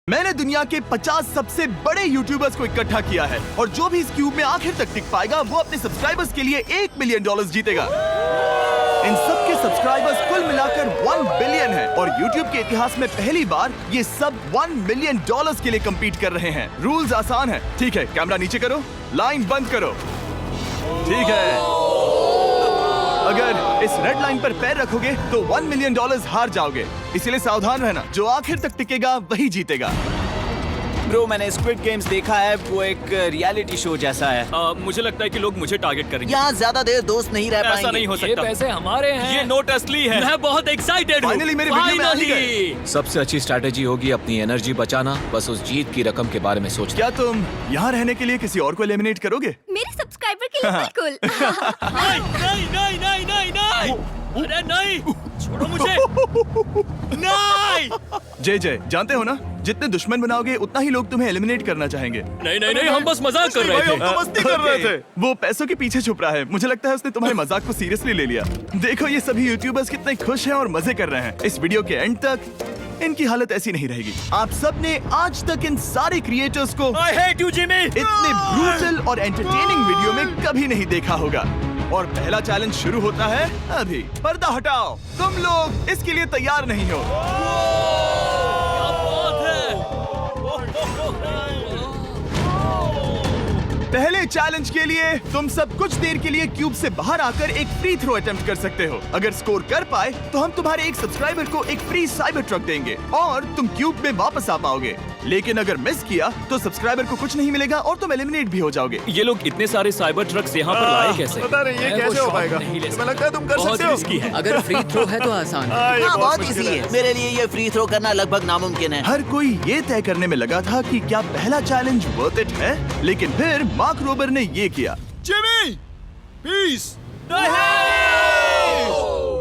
मैंने दुनिया के 50 सबसे बड़े यूट्यूबर्स को इकट्ठा किया है और जो भी इस क्यूब में आखिर तक टिक पाएगा वो अपने सब्सक्राइबर्स के लिए $1 मिलियन जीतेगा। इन सब के सब्सक्राइबर्स कुल मिलाकर 1 बिलियन है और YouTube के इतिहास में पहली बार ये सब $1 मिलियन के लिए कम्पीट कर रहे हैं। रूल्स आसान है, ठीक है? कैमरा नीचे करो, लाइन बंद करो, ठीक है? अगर इस रेड लाइन पर पैर रखोगे तो $1 मिलियन हार जाओगे, इसीलिए सावधान रहना। जो आखिर तक टिकेगा वही जीतेगा। ब्रो, मैंने स्क्विड गेम्स देखा है, वो एक रियलिटी शो जैसा है। मुझे लगता है कि लोग मुझे टारगेट करेंगे। यहाँ ज्यादा देर दोस्त नहीं रह पाएंगे। ऐसा नहीं हो ये सकता। पैसे हमारे हैं। ये नोट असली है। मैं बहुत एक्साइटेड हूँ। फाइनली मेरे वीडियो में आ ही गए। सबसे अच्छी स्ट्रैटेजी होगी अपनी एनर्जी बचाना, बस उस जीत की रकम के बारे में सोचना। क्या तुम यहाँ रहने के लिए किसी और को एलिमिनेट करोगे? मेरे सब्सक्राइबर के लिए बिल्कुल। नहीं नहीं नहीं नहीं नहीं, अरे नहीं, छोड़ो मुझे। नहीं जय जानते हो ना, जितने दुश्मन बनाओगे उतना ही लोग तुम्हें एलिमिनेट करना चाहेंगे। नहीं नहीं नहीं, हम बस मजाक कर रहे थे। हम तो मस्ती कर रहे थे। वो पैसों के पीछे छुप रहा है। मुझे लगता है उसने तुम्हारे मजाक को सीरियसली ले लिया। देखो ये सभी यूट्यूबर्स कितने खुश हैं और मजे कर रहे हैं। इस वीडियो के एंड तक इनकी हालत ऐसी नहीं रहेगी। आप सब ने आज तक इन सारे क्रिएटर्स को I hate you, Jimmy! इतने ब्रूटल और एंटरटेनिंग वीडियो में कभी नहीं देखा होगा। और पहला चैलेंज शुरू होता है अभी। पर्दा हटाओ, तुम लोग इसके लिए तैयार नहीं हो। पहले चैलेंज के लिए तुम सब कुछ देर के लिए क्यूब से बाहर आकर एक फ्री थ्रो अटेम्प्ट कर सकते हो। अगर स्कोर कर पाए तो हम तुम्हारे एक सब्सक्राइबर को एक फ्री साइबर ट्रक देंगे और तुम क्यूब में वापस आ पाओगे। लेकिन अगर मिस किया तो सब्सक्राइबर को कुछ नहीं मिलेगा और तुम एलिमिनेट भी हो जाओगे। ये लोग इतने सारे साइबर ट्रक्स यहाँ पर लाए कैसे? पता नहीं ये मैं वो कैसे हो शॉट पाएगा। नहीं ले तुम्हें लगता है तुम कर बहुत सकते हो? रिस्की है। अगर फ्री थ्रो है तो आसान है। हाँ, बहुत इजी है। मेरे लिए ये फ्री थ्रो करना लगभग नामुमकिन है। हर कोई ये तय करने में लगा था कि क्या पहला चैलेंज वर्थ इट है, लेकिन फिर मार्क रोबर ने ये किया। Jimmy, please.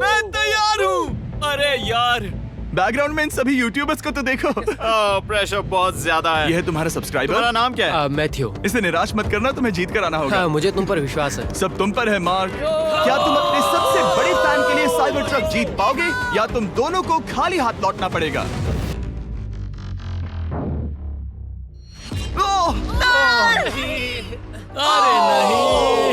मैं तैयार हूँ। अरे यार, बैकग्राउंड में इन सभी यूट्यूबर्स को तो देखो। प्रेशर बहुत ज्यादा है। ये है तुम्हारा सब्सक्राइबर। तुम्हारा नाम क्या है? मैथ्यू। इसे निराश मत करना, तुम्हें जीत कर आना होगा। हाँ, मुझे तुम पर विश्वास है। सब तुम पर है मार्क। क्या तुम अपने सबसे बड़े फैन के लिए साइबर ट्रक जीत पाओगे या तुम दोनों को खाली हाथ लौटना पड़ेगा? अरे नहीं,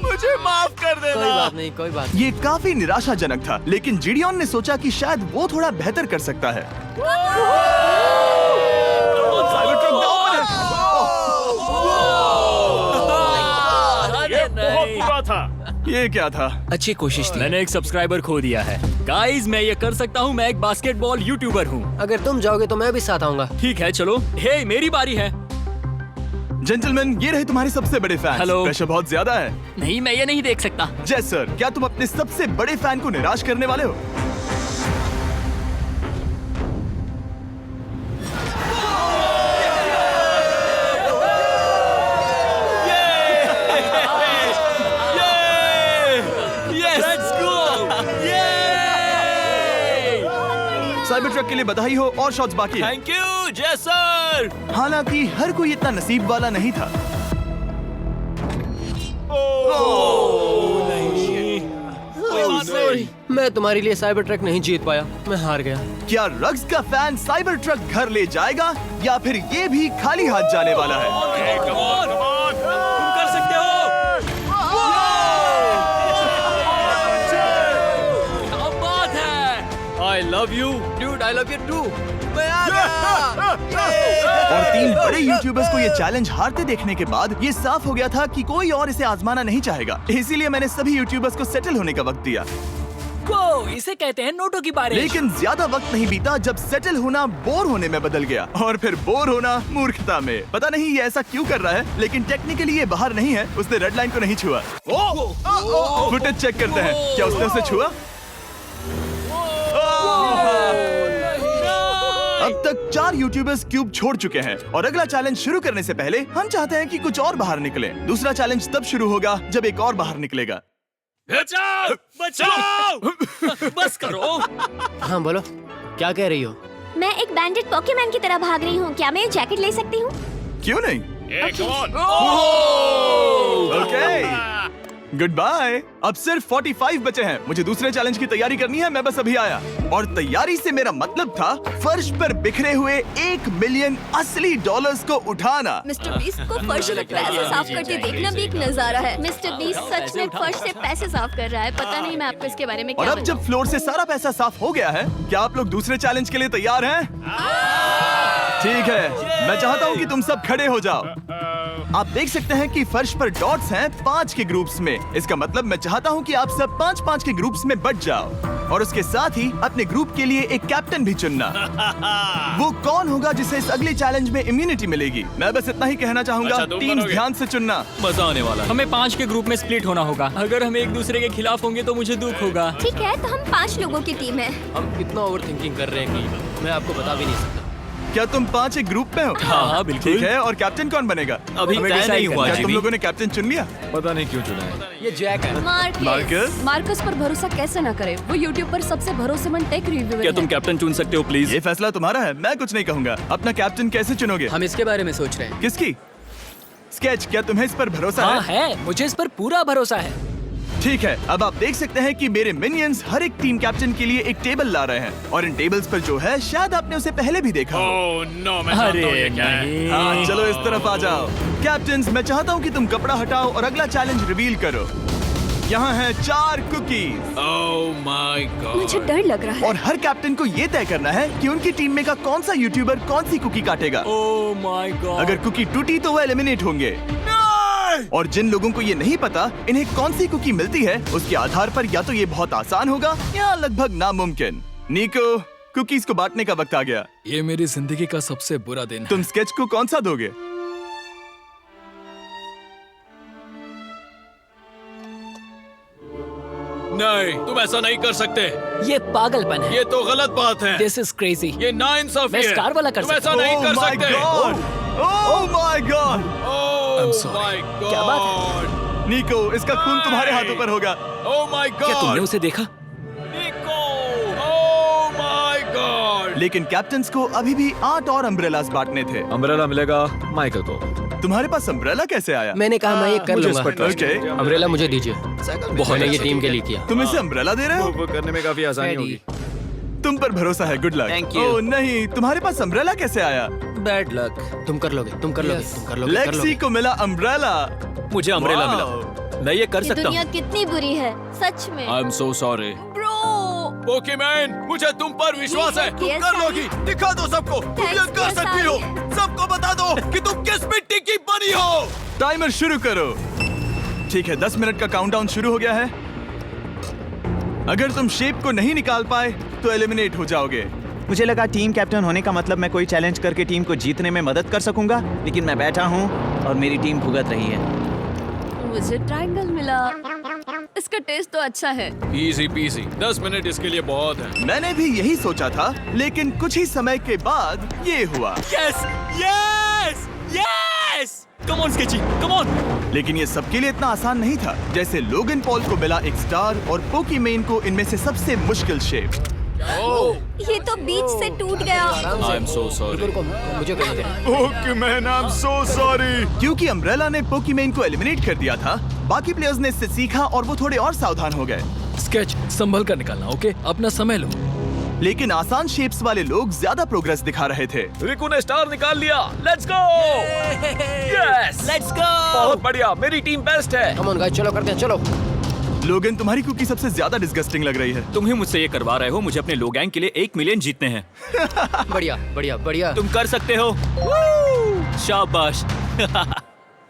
मुझे माफ कर कोई देना। बात नहीं, कोई बात ये काफी निराशाजनक था, लेकिन जिडियन ने सोचा कि शायद वो थोड़ा बेहतर कर सकता है। साइबर ट्रक दांव पर है। अरे नहीं। बुरा था। ये क्या था? अच्छी कोशिश थी। मैंने एक सब्सक्राइबर खो दिया है। गाइस, मैं ये कर सकता हूँ। मैं एक बास्केटबॉल यूट्यूबर हूँ। नहीं। अगर तुम जाओगे तो मैं भी साथ आऊंगा। ठीक है, चलो। हे, मेरी बारी है। जेंटलमैन, ये रहे तुम्हारे सबसे बड़े फैन। हेलो। प्रेशर बहुत ज्यादा है। नहीं, मैं ये नहीं देख सकता। जय सर, क्या तुम अपने सबसे बड़े फैन को निराश करने वाले हो? साइबर ट्रक के लिए बधाई हो और शॉट्स बाकी है। थैंक यू, जय सर। हालांकि हर कोई इतना नसीब वाला नहीं था। मैं तुम्हारे लिए साइबर ट्रक नहीं जीत पाया, मैं हार गया। क्या रग्स का फैन साइबर ट्रक घर ले जाएगा या फिर ये भी खाली हाथ जाने वाला है? तुम कर सकते हो। क्या बात है। I love you, dude. I love you too. और 3 बड़े यूट्यूबर्स को ये चैलेंज हारते देखने के बाद ये साफ हो गया था कि कोई और इसे आजमाना नहीं चाहेगा। इसीलिए मैंने सभी यूट्यूबर्स को सेटल होने का वक्त दिया। इसे कहते हैं नोटों की बारिश। लेकिन ज्यादा वक्त नहीं बीता जब सेटल होना बोर होने में बदल गया और फिर बोर होना मूर्खता में। पता नहीं ये ऐसा क्यों कर रहा है, लेकिन टेक्निकली ये बाहर नहीं है। उसने रेड लाइन को नहीं छुआ। फुटेज चेक करते हैं, क्या उसने उसे छुआ? अब तक 4 यूट्यूबर्स क्यूब छोड़ चुके हैं और अगला चैलेंज शुरू करने से पहले हम चाहते हैं कि कुछ और बाहर निकले। दूसरा चैलेंज तब शुरू होगा जब एक और बाहर निकलेगा। बचाओ, बचाओ। बस करो। हाँ बोलो, क्या कह रही हो? मैं एक बैंडेड पॉकीमैन की तरह भाग रही हूँ। क्या मैं ये जैकेट ले सकती हूँ? क्यों नहीं? ओके। Good bye. अब सिर्फ 45 बचे हैं। मुझे दूसरे चैलेंज की तैयारी करनी है। मैं बस अभी आया। और तैयारी से मेरा मतलब था फर्श पर बिखरे हुए 1 मिलियन असली डॉलर्स को उठाना। मिस्टर बीस्ट को फर्श से पैसे साफ करते देखना भी एक नजारा है। मिस्टर बीस्ट सच में फर्श से पैसे साफ कर रहा है। पता नहीं मैं आपको इसके बारे में और क्या अब जब फ्लोर से सारा पैसा साफ हो गया है, क्या आप लोग दूसरे चैलेंज के लिए तैयार हैं? ठीक है, मैं चाहता हूँ कि तुम सब खड़े हो जाओ। आप देख सकते हैं कि फर्श पर डॉट्स हैं 5 के ग्रुप्स में। इसका मतलब मैं चाहता हूँ कि आप सब 5-5 के ग्रुप्स में बंट जाओ और उसके साथ ही अपने ग्रुप के लिए एक कैप्टन भी चुनना। वो कौन होगा जिसे इस अगले चैलेंज में इम्यूनिटी मिलेगी? मैं बस इतना ही कहना चाहूंगा, अच्छा, तुम टीम्स बनोगे। ध्यान से चुनना। मजा आने वाला है। हमें 5 के ग्रुप में स्प्लिट होना होगा। अगर हम एक दूसरे के खिलाफ होंगे तो मुझे दुख होगा। ठीक है, तो हम 5 लोगों की टीम है। हम इतना ओवर थिंकिंग कर रहे हैं कि मैं आपको बता भी नहीं सकता। क्या तुम 5 एक ग्रुप में हो? हाँ, बिल्कुल। ठीक है, और कैप्टन कौन बनेगा? अभी हमें तय decide नहीं हुआ क्या तुम जिमी। लोगों ने कैप्टन चुन लिया? पता नहीं क्यों चुना है। ये जैक है। मार्कस? मार्कस पर भरोसा कैसे ना करे? वो YouTube पर सबसे भरोसेमंद टेक रिव्यूअर क्या है। तुम कैप्टन चुन सकते हो प्लीज? ये फैसला तुम्हारा है, मैं कुछ नहीं कहूंगा। अपना कैप्टन कैसे चुनोगे? हम इसके बारे में सोच रहे हैं। किसकी? स्केच, क्या तुम्हें इस पर भरोसा हाँ है? है, मुझे इस पर पूरा भरोसा है। ठीक है, अब आप देख सकते हैं कि मेरे मिनियंस हर एक टीम कैप्टन के लिए एक टेबल ला रहे हैं और इन टेबल्स पर जो है शायद आपने उसे पहले भी देखा हो। अरे नहीं। हाँ, चलो इस तरफ आ जाओ। कैप्टन्स, मैं चाहता हूँ कि तुम कपड़ा हटाओ और अगला चैलेंज रिवील करो। यहाँ हैं 4 कुकीज मुझे डर लग रहा है। और हर कैप्टन को ये तय करना है कि उनकी टीम में का कौन सा यूट्यूबर कौन सी कुकी काटेगा। Oh my God. अगर कुकी टूटी तो वो एलिमिनेट होंगे। और जिन लोगों को ये नहीं पता इन्हें कौन सी कुकी मिलती है, उसके आधार पर या तो ये बहुत आसान होगा या लगभग नामुमकिन। निको, कुकीज को बांटने का वक्त आ गया। ये मेरी जिंदगी का सबसे बुरा दिन है। तुम स्केच को कौन सा दोगे? नहीं, तुम ऐसा नहीं कर सकते। ये पागलपन है। ये तो गलत बात है। This is crazy. ये नाइंसाफी मैं है। स्टार वाला कर तुम ऐसा सकता नहीं Oh कर my सकते। God! Oh my God! I'm sorry. my God! क्या बात निको, इसका खून तुम्हारे हाथों पर होगा। Oh my God! क्या तुमने उसे देखा? निको! Oh my God! लेकिन कैप्टन्स को अभी भी 8 और अम्ब्रेलास बांटने थे। अम्ब्रेला मिलेगा माइकल को। तुम्हारे पास अम्ब्रेला कैसे आया? मैंने कहा मैं ये कर मुझे इस लूंगा। पर trust है। Okay. अम्ब्रेला मुझे दीजिए। बहुत मैंने ये अच्छी टीम के लिए किया। तुम इसे अम्ब्रेला दे रहे हो? वो करने में काफी आसानी होगी। तुम पर भरोसा है, गुड लक। Thank you. ओह नहीं, तुम्हारे पास अम्ब्रेला कैसे आया? Bad luck. तुम कर लोगे, तुम कर लोगे, तुम कर लोगे, कर लेक्सी लोगे। को मिला अम्ब्रेला। मुझे अम्ब्रेला Wow. मिला। मैं ये कर ये सकता दुनिया हूँ। कितनी बुरी है, सच में। I am so sorry. Bro, Pokemon, मुझे तुम पर विश्वास है। तुम Yes, कर Sally. लोगी। दिखा दो सबको। तुम ये Thanks, कर yes, सकती हो। Sally. सबको बता दो कि तुम किस मिट्टी की बनी हो। टाइमर शुरू करो। ठीक है, 10 मिनट का काउंटडाउन शुरू हो गया है। अगर तुम शेप को नहीं निकाल पाए तो एलिमिनेट हो जाओगे। मुझे लगा टीम कैप्टन होने का मतलब मैं कोई चैलेंज करके टीम को जीतने में मदद कर सकूंगा, लेकिन मैं बैठा हूँ और मेरी टीम भुगत रही है। मुझे ट्रायंगल मिला। इसका टेस्ट तो अच्छा है। Easy PC. 10 मिनट इसके लिए बहुत है। मैंने भी यही सोचा था, लेकिन कुछ ही समय के बाद ये हुआ। Yes yes yes. Come on sketchy, come on. लेकिन ये सबके लिए इतना आसान नहीं था। जैसे लोगन पॉल को मिला एक स्टार और पोकीमेन को इनमें से सबसे मुश्किल शेप। ये तो बीच से टूट गया। आई एम सो सॉरी। रुको, मुझे करने दे। पोकीमेन, आई एम सो सॉरी। क्योंकि अम्ब्रेला ने पोकीमेन को एलिमिनेट कर दिया था, बाकी प्लेयर्स ने इससे सीखा और वो थोड़े और सावधान हो गए। स्केच संभल कर निकालना, ओके? अपना समय लो। लेकिन आसान शेप्स वाले लोग ज्यादा प्रोग्रेस दिखा रहे थे। रिकू ने स्टार निकाल लिया। Let's go. Yes, let's go. बहुत बढ़िया। मेरी टीम बेस्ट है। कम ऑन गाइस, चलो करते हैं, चलो। लोगन, तुम्हारी कुकी सबसे ज्यादा डिस्गस्टिंग लग रही है। तुम ही मुझसे ये करवा रहे हो। मुझे अपने लो गैंग के लिए 1 मिलियन जीतने हैं। बढ़िया, बढ़िया, बढ़िया। तुम कर सकते हो। शाबाश।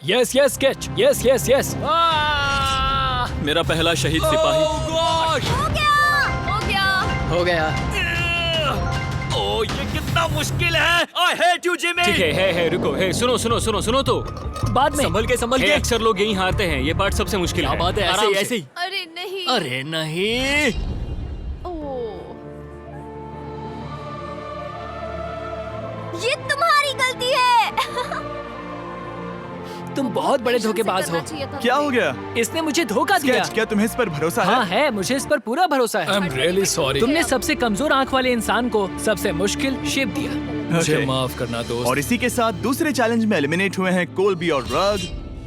Yes yes sketch. Yes yes yes. मेरा पहला शहीद सिपाही। हो गया, हो गया। हो गया। ओह, ये कितना मुश्किल है। I hate you, Jimmy. ठीक है, रुको, सुनो तो। बाद में संभल के अक्सर लोग यही हारते हैं। ये पार्ट सबसे मुश्किल है। क्या बात है, ऐसे ही। अरे नहीं। अरे नहीं। ओह, ये तुम्हारी गलती है। तुम बहुत बड़े धोखेबाज हो। क्या हो गया? इसने मुझे धोखा दिया। स्केच, क्या तुम्हें इस पर भरोसा हाँ है? है, मुझे इस पर पूरा भरोसा आई है। Am really sorry. तुमने सबसे कमजोर आंख वाले इंसान को सबसे मुश्किल शेप दिया। मुझे Okay. माफ करना दोस्त। और इसी के साथ दूसरे चैलेंज में एलिमिनेट हुए हैं कोल्बी और रग,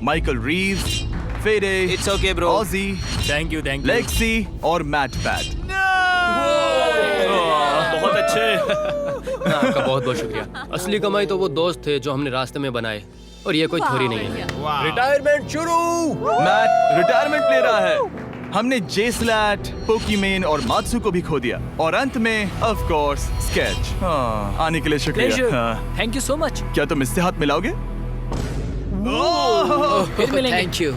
माइकल रीव्स, फेरे, It's okay, bro. ऑजी, थैंक यू लेक्सी और मैट पैट। बहुत अच्छे। आपका बहुत बहुत शुक्रिया। असली कमाई तो वो दोस्त थे जो हमने रास्ते में बनाए, और ये कोई थ्योरी नहीं है। रिटायरमेंट शुरू। मैट रिटायरमेंट ले रहा है। हमने जेस्लैट, पोकीमेन और मात्सु को भी खो दिया, और अंत में ऑफ कोर्स स्केच। आने के लिए शुक्रिया। हाँ। Thank you so much. क्या तुम इससे हाथ मिलाओगे? फिर मिलेंगे। Thank you.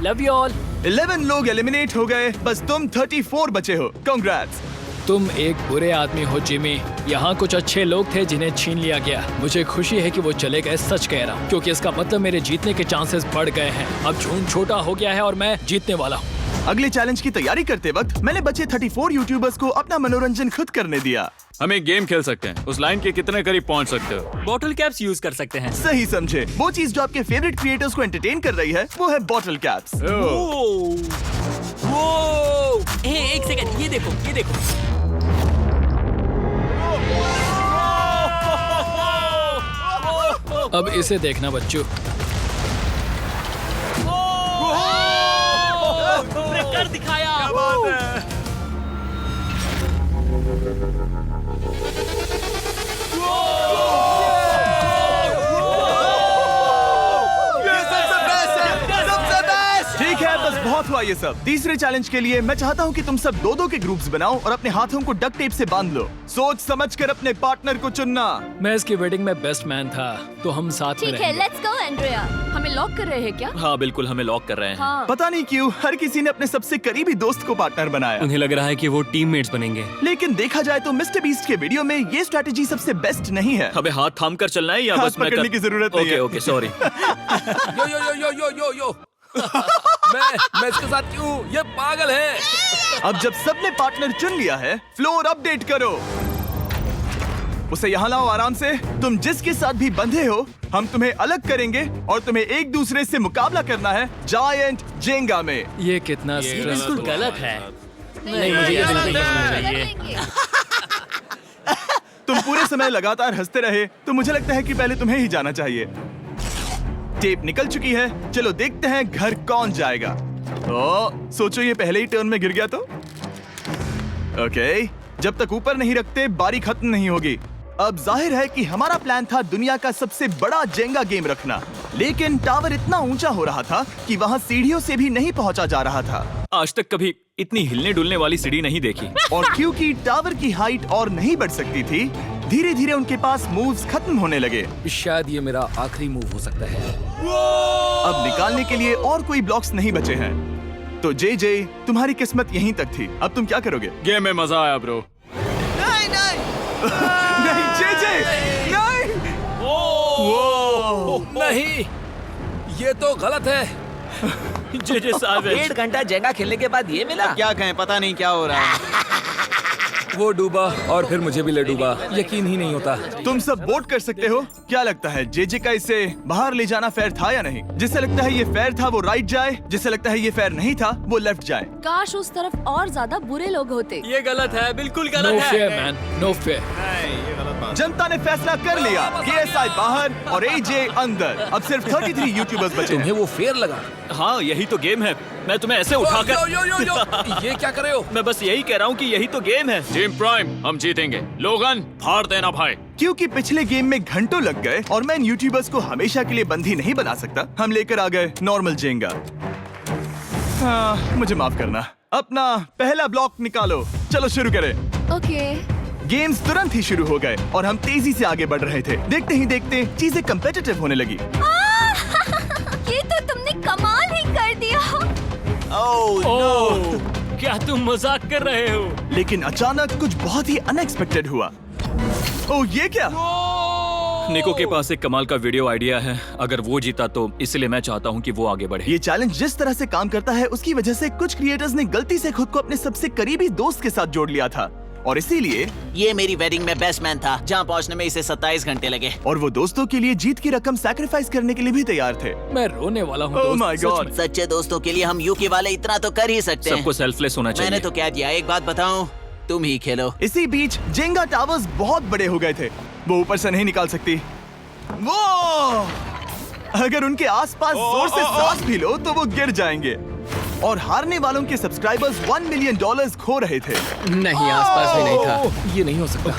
Love you all. 11 लोग एलिमिनेट हो गए, बस तुम 34 बचे हो। कांग्रेट्स। तुम एक बुरे आदमी हो जिमी। यहाँ कुछ अच्छे लोग थे जिन्हें छीन लिया गया। मुझे खुशी है कि वो चले गए, सच कह रहा हूँ, क्योंकि इसका मतलब मेरे जीतने के चांसेस बढ़ गए हैं। अब झूठ छोटा हो गया है और मैं जीतने वाला हूँ। अगले चैलेंज की तैयारी करते वक्त मैंने बचे 34 यूट्यूबर्स को अपना मनोरंजन खुद करने दिया। हम एक गेम खेल सकते हैं। उस लाइन के कितने करीब पहुंच सकते हो? बॉटल कैप्स यूज कर सकते हैं। सही समझे। वो चीज जो आपके फेवरेट क्रिएटर्स को एंटरटेन कर रही है वो है बॉटल कैप्स। एक सेकंड, ये देखो, ये देखो। अब इसे देखना बच्चों। कर दिखाया। ठीक है, बस बहुत हुआ ये सब। तीसरे चैलेंज के लिए मैं चाहता हूँ कि तुम सब दो के ग्रुप्स बनाओ और अपने हाथों को डक्ट टेप से बांध लो। सोच समझकर अपने पार्टनर को चुनना। मैं इसकी वेडिंग में बेस्ट मैन था, तो हम साथ में ठीक है, लेट्स गो एंड्रिया। हमें लॉक कर रहे हैं क्या? हाँ बिल्कुल, हमें लॉक कर रहे हैं। हाँ। पता नहीं क्यों हर किसी ने अपने सबसे करीबी दोस्त को पार्टनर बनाया। उन्हें लग रहा है कि वो टीममेट्स बनेंगे। लेकिन देखा जाए तो मिस्टर बीस्ट के वीडियो में ये स्ट्रेटेजी सबसे बेस्ट नहीं है। हमें हाथ थाम कर चलना है या हाथ बस मैं पकड़ने की जरूरत नहीं है। Okay sorry. Yo yo yo yo yo yo yo. मैं इसके साथ क्यों? ये पागल है। अब जब सबने पार्टनर चुन लिया है, फ्लोर अपडेट करो। उसे यहाँ लाओ आराम से। तुम जिसके साथ भी बंधे हो, हम तुम्हें अलग करेंगे और तुम्हें एक दूसरे से मुकाबला करना है जायंट जेंगा में। ये कितना बिल्कुल गलत है। नहीं, मुझे ये नहीं, नहीं नहीं, तुम पूरे समय लगातार हंसते रहे, तो मुझे लगता है कि पहले तुम्हें ही जाना चाहिए। टेप निकल चुकी है, चलो देखते हैं घर कौन जाएगा। सोचो ये पहले ही टर्न में गिर गया तो। ओके, जब तक ऊपर नहीं रखते बारी खत्म नहीं होगी। अब जाहिर है कि हमारा प्लान था दुनिया का सबसे बड़ा जेंगा गेम रखना, लेकिन टावर इतना ऊंचा हो रहा था कि वहाँ सीढ़ियों से भी नहीं पहुँचा जा रहा था। आज तक कभी इतनी हिलने डुलने वाली सीढ़ी नहीं देखी। और क्योंकि टावर की हाइट और नहीं बढ़ सकती थी, धीरे धीरे उनके पास मूव्स खत्म होने लगे। शायद ये मेरा आखिरी मूव हो सकता है। अब निकालने के लिए और कोई ब्लॉक्स नहीं बचे हैं। तो जे तुम्हारी किस्मत यहीं तक थी। अब तुम क्या करोगे? गेम में मजा आया ब्रो। नहीं जे नहीं। नहीं, ये तो गलत है। जे साहब, 1.5 घंटा जेंगा खेलने के बाद ये मिला। क्या कहें, पता नहीं क्या हो रहा है। वो डूबा और फिर मुझे भी ले डूबा। यकीन ही नहीं होता। तुम सब वोट कर सकते हो। क्या लगता है जे का इसे बाहर ले जाना फेयर था या नहीं? जिसे लगता है ये फेयर था वो राइट जाए, जिसे लगता है ये फेयर नहीं था वो लेफ्ट जाए। काश उस तरफ और ज्यादा बुरे लोग होते। ये गलत है, बिल्कुल नो गलत फेयर है। Man, no fair. जनता ने फैसला कर लिया। KSI बाहर और AJ अंदर। अब सिर्फ 33 यूट्यूबर्स बचे हैं। तुम्हें वो फेयर लगा? हाँ, यही तो गेम है। मैं तुम्हें ऐसे उठाकर यो यो यो यो। ये क्या कर रहे हो? मैं बस यही कह रहा हूँ कि यही तो गेम है। टीम प्राइम, हम जीतेंगे। लोगन, फाड़ देना भाई। क्योंकि पिछले गेम में घंटों लग गए और मैं इन यूट्यूबर्स को हमेशा के लिए बंदी नहीं बना सकता, हम लेकर आ गए नॉर्मल जेंगा। मुझे माफ करना। अपना पहला ब्लॉक निकालो। चलो शुरू करें। ओके। गेम्स तुरंत ही शुरू हो गए और हम तेजी से आगे बढ़ रहे थे। देखते ही देखते चीजें कम्पिटिटिव होने लगी। ये तो तुमने कमाल ही कर दिया। ओह, क्या तुम मजाक कर रहे हो? लेकिन अचानक कुछ बहुत ही अनएक्सपेक्टेड हुआ। ओह, ये क्या? निको के पास एक कमाल का वीडियो आइडिया है। अगर वो जीता तो इसलिए मैं चाहता हूँ कि वो आगे बढ़े। ये चैलेंज जिस तरह से काम करता है उसकी वजह से कुछ क्रिएटर्स ने गलती से खुद को अपने सबसे करीबी दोस्त के साथ जोड़ लिया था, और इसीलिए ये मेरी वेडिंग में बेस्ट मैन था, जहाँ पहुँचने में इसे 27 घंटे लगे। और वो दोस्तों के लिए जीत की रकम सैक्रिफाइस करने के लिए भी तैयार थे। मैं रोने वाला हूँ। Oh my God. सच्चे दोस्तों के लिए हम यूके वाले इतना तो कर ही सकते हैं। सबको सेल्फलेस होना चाहिए। मैंने तो क्या दिया, एक बात बताऊं, तुम ही खेलो। इसी बीच जेंगा टावर्स बहुत बड़े हो गए थे, वो ऊपर से नहीं निकाल सकती। वो अगर उनके आसपास जोर से सांस भी लो तो वो गिर जाएंगे। और हारने वालों के सब्सक्राइबर्स $1 मिलियन खो रहे थे। नहीं, आसपास भी नहीं था। ये नहीं हो सकता।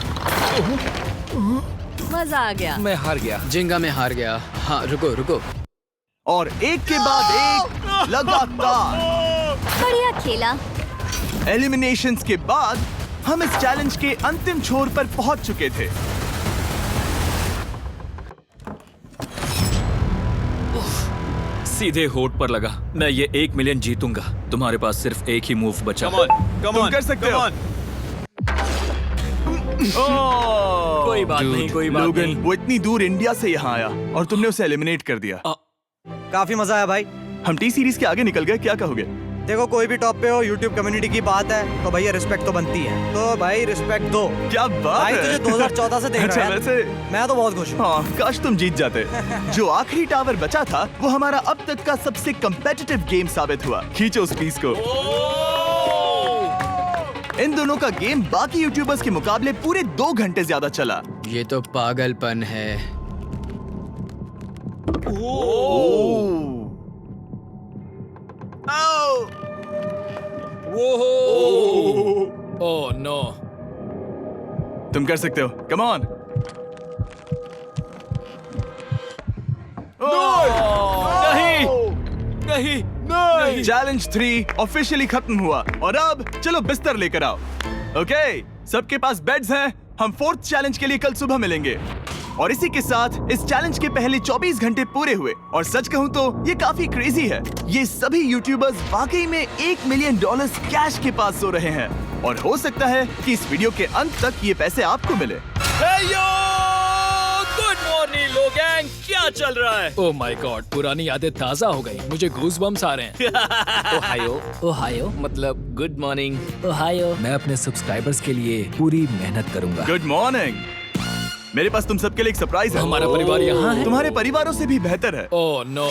मजा आ गया। मैं हार गया। जिंगा में हार गया। हाँ, रुको। और एक के बाद एक लगातार बढ़िया खेला। एलिमिनेशंस के बाद हम इस चैलेंज के अंतिम छोर पर पहुंच चुके थे। सीधे होठ पर लगा। मैं ये 1 मिलियन जीतूंगा। तुम्हारे पास सिर्फ एक ही मूव बचा। तुम कर सकते हो। कोई बात नहीं, कोई बात लोगन, नहीं। वो इतनी दूर इंडिया से यहाँ आया और तुमने उसे एलिमिनेट कर दिया। काफी मजा आया भाई। हम टी सीरीज के आगे निकल गए, क्या कहोगे? देखो, कोई भी टॉप पे हो, यूट्यूब कम्युनिटी की बात है तो भैया रिस्पेक्ट तो बनती है। तो भाई रिस्पेक्ट दो। क्या बात भाई है। तुझे 2014 से देख अच्छा, रहा है। वैसे मैं तो बहुत खुश हूँ। हाँ, काश तुम जीत जाते। जो आखिरी टावर बचा था वो हमारा अब तक का सबसे कम्पेटिटिव गेम साबित हुआ। खींचो उस पीस को। इन दोनों का गेम बाकी यूट्यूबर्स के मुकाबले पूरे 2 घंटे ज्यादा चला। ये तो पागलपन है। Oh no. तुम कर सकते हो, कम ऑन। नहीं। चैलेंज 3 ऑफिशियली खत्म हुआ और अब चलो बिस्तर लेकर आओ। ओके, सबके पास बेड्स हैं। हम 4th चैलेंज के लिए कल सुबह मिलेंगे। और इसी के साथ इस चैलेंज के पहले 24 घंटे पूरे हुए। और सच कहूं तो ये काफी क्रेजी है। ये सभी यूट्यूबर्स वाकई में $1 मिलियन कैश के पास सो रहे हैं। और हो सकता है कि इस वीडियो के अंत तक ये पैसे आपको मिले। गुड मॉर्निंग लोगैंग, क्या चल रहा है? ओह माय गॉड, पुरानी यादें ताजा हो गई। मुझे गूज़बम्स आ रहे हैं। ओहायो मतलब गुड मॉर्निंग। ओहायो। मैं अपने सब्सक्राइबर्स के लिए पूरी मेहनत करूंगा। Good morning. मेरे पास तुम सबके लिए एक सरप्राइज है। हमारा परिवार यहाँ है। तुम्हारे परिवारों से भी बेहतर है। Oh no.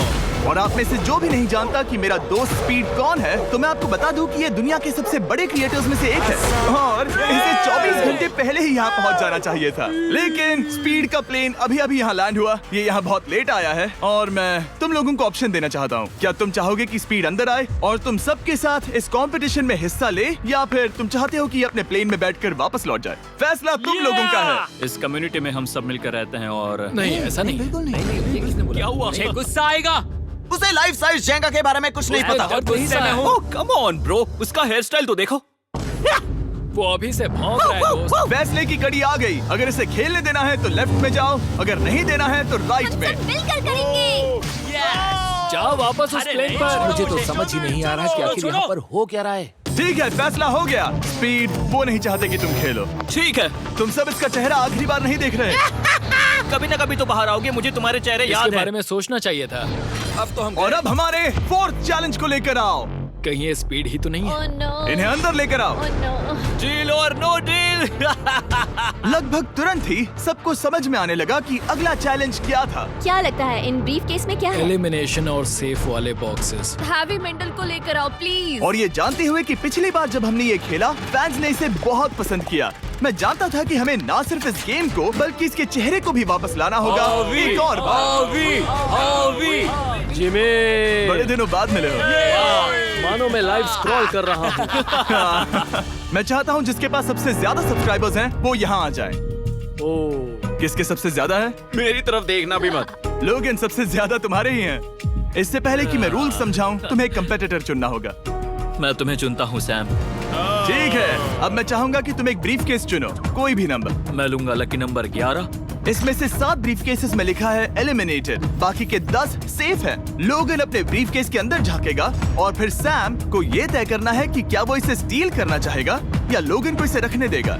और आप में से जो भी नहीं जानता कि मेरा दोस्त स्पीड कौन है, तो मैं आपको बता दूं कि ये दुनिया के सबसे बड़े क्रिएटर्स में से एक है। और इसे 24 घंटे पहले ही यहाँ पहुँच जाना चाहिए था। लेकिन स्पीड का प्लेन अभी अभी यहाँ लैंड हुआ। ये यहाँ बहुत लेट आया है और मैं तुम लोगों को ऑप्शन देना चाहता हूँ। क्या तुम चाहोगे कि स्पीड अंदर आए और तुम सबके साथ इस कंपटीशन में हिस्सा ले, या फिर तुम चाहते हो कि ये अपने प्लेन में बैठकर वापस लौट जाए? फैसला तुम लोगों का है। इस कम्युनिटी में हम सब मिलकर रहते हैं और नहीं, ऐसा नहीं। बिल्कुल नहीं। क्या हुआ? मुझे गुस्सा आएगा। उसे लाइफ साइज जेंगा के बारे में कुछ नहीं पता। बहुत गुस्से में हूँ। कम ऑन ब्रो, उसका हेयर स्टाइल तो देखो। वो अभी से भौंक रहा है दोस्त। फैसले की कड़ी आ गई। अगर इसे खेलने देना है तो लेफ्ट में जाओ, अगर नहीं देना है तो राइट में। मिलकर करेंगे। जाओ वापस उस प्लेन पर। मुझे तो समझ ही नहीं आ रहा कि आखिर यहाँ पर हो क्या रहा है। ठीक है, फैसला हो गया। स्पीड वो नहीं चाहते कि तुम खेलो। ठीक है, तुम सब इसका चेहरा आखिरी बार नहीं देख रहे। कभी ना कभी तो बाहर आओगे, मुझे तुम्हारे चेहरे याद इसके है। बारे में सोचना चाहिए था। अब तो हम और अब हमारे 4th चैलेंज को लेकर आओ। कहीं ये स्पीड ही तो नहीं है। Oh no. इन्हें अंदर लेकर आओ। Oh no. डील और नो डील। लगभग तुरंत ही सबको समझ में आने लगा कि अगला चैलेंज क्या था। क्या लगता है इन ब्रीफ केस में क्या है? एलिमिनेशन और सेफ वाले बॉक्सेस। हैवी मेंटल को लेकर आओ प्लीज। और ये जानते हुए कि पिछली बार जब हमने ये खेला फैंस ने इसे बहुत पसंद किया। मैं जानता था कि हमें ना सिर्फ इस गेम को बल्कि इसके चेहरे को भी वापस लाना होगा। एक और बार। जिमी, बड़े दिनों बाद मिले हो। मानो मैं लाइव स्क्रॉल कर रहा हूँ। मैं चाहता हूँ जिसके पास सबसे ज्यादा सब्सक्राइबर्स हैं वो यहाँ आ जाए। ओह, किसके सबसे ज्यादा है? मेरी तरफ देखना भी मत। लोगन सबसे ज्यादा तुम्हारे ही हैं। इससे पहले कि मैं रूल समझाऊं, तुम्हें एक कंपेटिटर चुनना होगा। मैं तुम्हें चुनता हूँ सैम। ठीक है, अब मैं चाहूंगा कि तुम एक ब्रीफ केस चुनो, कोई भी नंबर। मैं लूंगा लकी नंबर 11। इसमें से 7 ब्रीफ केसेस में लिखा है एलिमिनेटेड, बाकी के 10 सेफ हैं। लोगन अपने ब्रीफ केस के अंदर झांकेगा और फिर सैम को ये तय करना है कि क्या वो इसे स्टील करना चाहेगा या लोगन को इसे रखने देगा।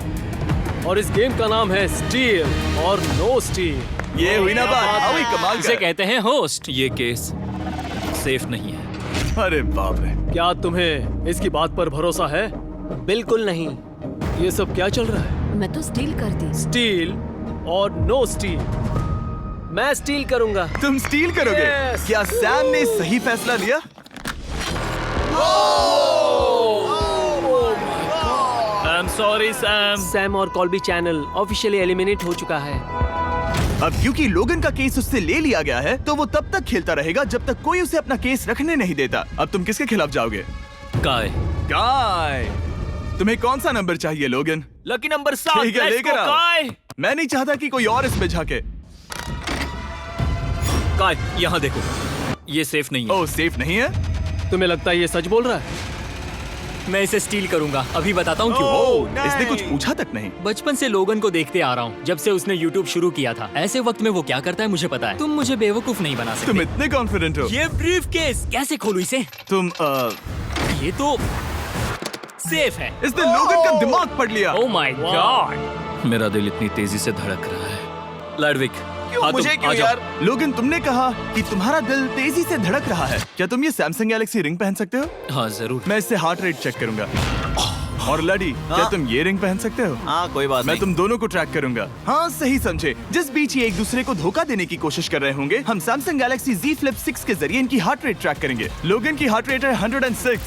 और इस गेम का नाम है स्टील और नो स्टील। ये हुई ना बात, हावी कमाल इसे का। कहते हैं होस्ट। ये केस सेफ नहीं है। अरे बाप रे। क्या तुम्हें इसकी बात पर भरोसा है? बिल्कुल नहीं। ये सब क्या चल रहा है? मैं तो स्टील कर दी। स्टील और नो स्टील। मैं स्टील करूंगा। तुम स्टील करोगे? Yes. क्या सैम ने सही फैसला लिया? I am sorry Sam. Sam और कॉल्बी चैनल ऑफिशियली एलिमिनेट हो चुका है। अब क्योंकि लोगन का केस उससे ले लिया गया है तो वो तब तक खेलता रहेगा जब तक कोई उसे अपना केस रखने नहीं देता। अब तुम किसके खिलाफ जाओगे? काय। काय। तुम्हें कौन सा नंबर चाहिए लोगन? Lucky number 7। ठीक है, Let's लेकर go, आओ। काय। मैं नहीं चाहता कि कोई और इसमें झांके। काय, यहाँ देखो, ये सेफ नहीं है। ओह, सेफ नहीं है? तुम्हें लगता है ये सच बोल रहा है? मैं इसे स्टील करूंगा, अभी बताता हूँ क्यों। ओह, इसने कुछ पूछा तक नहीं। बचपन से लोगन को देखते आ रहा हूँ, जब से उसने YouTube शुरू किया था। ऐसे वक्त में वो क्या करता है मुझे पता है। तुम मुझे बेवकूफ नहीं बना सकते। तुम इतने कॉन्फिडेंट हो? ये ब्रीफकेस कैसे खोलूं इसे? तुम ये तो सेफ है। इसने लोगन का दिमाग पढ़ लिया। Oh my God. मेरा दिल इतनी तेजी से धड़क रहा है। लैडविक, मुझे क्यों यार? लोगन, तुमने कहा कि तुम्हारा दिल तेजी से धड़क रहा है। क्या तुम ये सैमसंग गैलेक्सी रिंग पहन सकते हो? हाँ जरूर। मैं इससे हार्ट रेट चेक करूंगा। और लड़ी, क्या तुम ये रिंग पहन सकते हो? हाँ, कोई बात मैं नहीं। तुम दोनों को ट्रैक करूंगा। हाँ, सही समझे। जिस बीच ये एक दूसरे को धोखा देने की कोशिश कर रहे होंगे, हम सैमसंग गैलेक्सी Z Flip 6 के जरिए इनकी हार्ट रेट ट्रैक करेंगे। लोगन की हार्ट रेट है 106,